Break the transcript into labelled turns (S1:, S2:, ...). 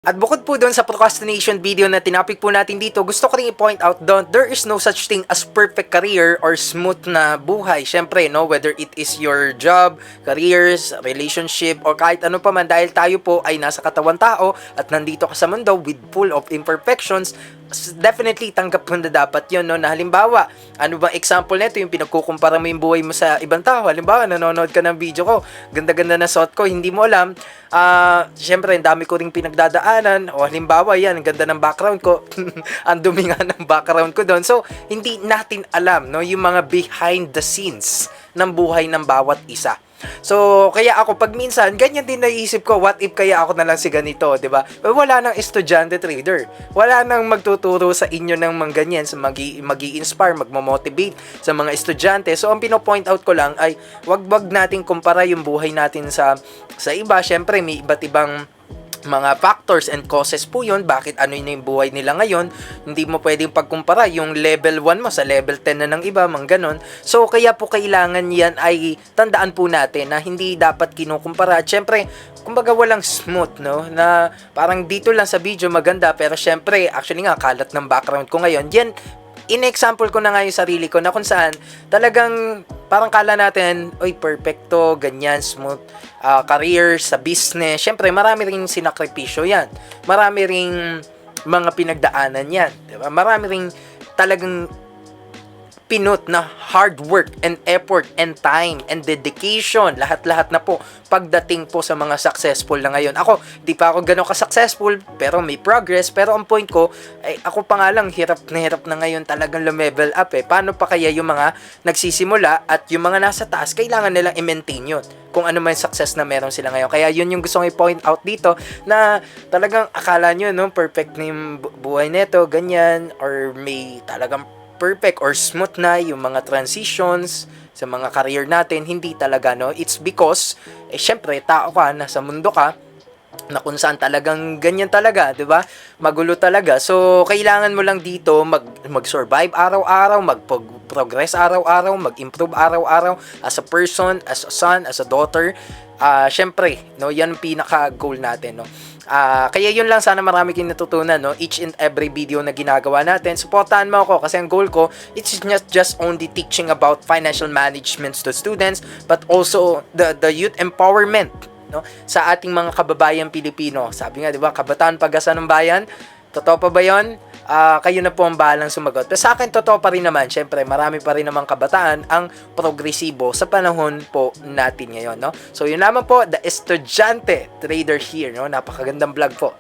S1: At bukod po doon sa procrastination video na tinapik po natin dito, gusto ko rin i-point out doon, there is no such thing as perfect career or smooth na buhay. Syempre, no, whether it is your job, careers, relationship, or kahit ano pa man, dahil tayo po ay nasa katawan tao at nandito ka sa mundo with full of imperfections, definitely tanggap mo na dapat yun, no? Na halimbawa, ano ba example nito, yung pinagkukumpara mo yung buhay mo sa ibang tao. Halimbawa, nanonood ka ng video ko, ganda-ganda na suot ko, hindi mo alam, syempre, ang dami ko ring pinagdadaanan, o halimbawa, yan, ang ganda ng background ko, ang dumi nga ng background ko doon. So, hindi natin alam, no, yung mga behind the scenes ng buhay ng bawat isa. So, kaya ako pag minsan, ganyan din naisip ko, what if kaya ako na lang si ganito, 'di ba? Wala nang estudyante trader. Wala nang magtuturo sa inyo ng mga ganyan, sa magi-inspire, magmo-motivate sa mga estudyante. So, ang pino-point out ko lang ay wag nating kumpara yung buhay natin sa iba. Syempre, may iba't ibang mga factors and causes po yun, bakit ano yun yung buhay nila ngayon. Hindi mo pwedeng pagkumpara yung level 1 mo sa level 10 na ng iba, mga ganon. So, kaya po kailangan yan ay tandaan po natin na hindi dapat kinukumpara. At syempre, kumbaga walang smooth, no? Na parang dito lang sa video maganda, pero syempre, actually nga, kalat ng background ko ngayon. Yan, in-example ko na nga yung sarili ko na kung saan talagang parang kala natin, oy, perfecto, ganyan, smooth, career, sa business. Syempre, marami ring sinakripisyo yan. Marami ring mga pinagdaanan yan. Diba? Marami ring talagang pinut na hard work and effort and time and dedication, lahat-lahat na po pagdating po sa mga successful na ngayon. Ako, di pa ako gano'n ka-successful, pero may progress. Pero ang point ko, ay ako pa nga lang, hirap na ngayon talagang lumevel up eh. Paano pa kaya yung mga nagsisimula at yung mga nasa taas, kailangan nilang i-maintain yun kung ano man success na meron sila ngayon. Kaya yun yung gusto kong i-point out dito na talagang akala nyo, no, perfect na yung buhay neto, ganyan, or may talagang perfect or smooth na yung mga transitions sa mga career natin. Hindi talaga, no? It's because, syempre, tao ka, nasa mundo ka, na kung saan talagang ganyan talaga, 'di ba? Magulo talaga. So, kailangan mo lang dito mag-survive araw-araw, mag-progress araw-araw, mag-improve araw-araw as a person, as a son, as a daughter. Syempre, no, 'yan ang pinaka-goal natin, no. Kaya yun lang, sana marami kayong natutunan, no? Each and every video na ginagawa natin, supportahan mo ako kasi ang goal ko, it's not just only teaching about financial management to students, but also the youth empowerment, no, sa ating mga kababayang Pilipino. Sabi nga, di ba, kabataan pag-asa ng bayan. Totoo pa ba yun? Kayo na po ang bahalang sumagot. Pero sa akin, totoo pa rin naman. Syempre, marami pa rin namang kabataan ang progresibo sa panahon po natin ngayon, no? So, yun naman po, the Estudyante Trader here, no? Napakagandang vlog po.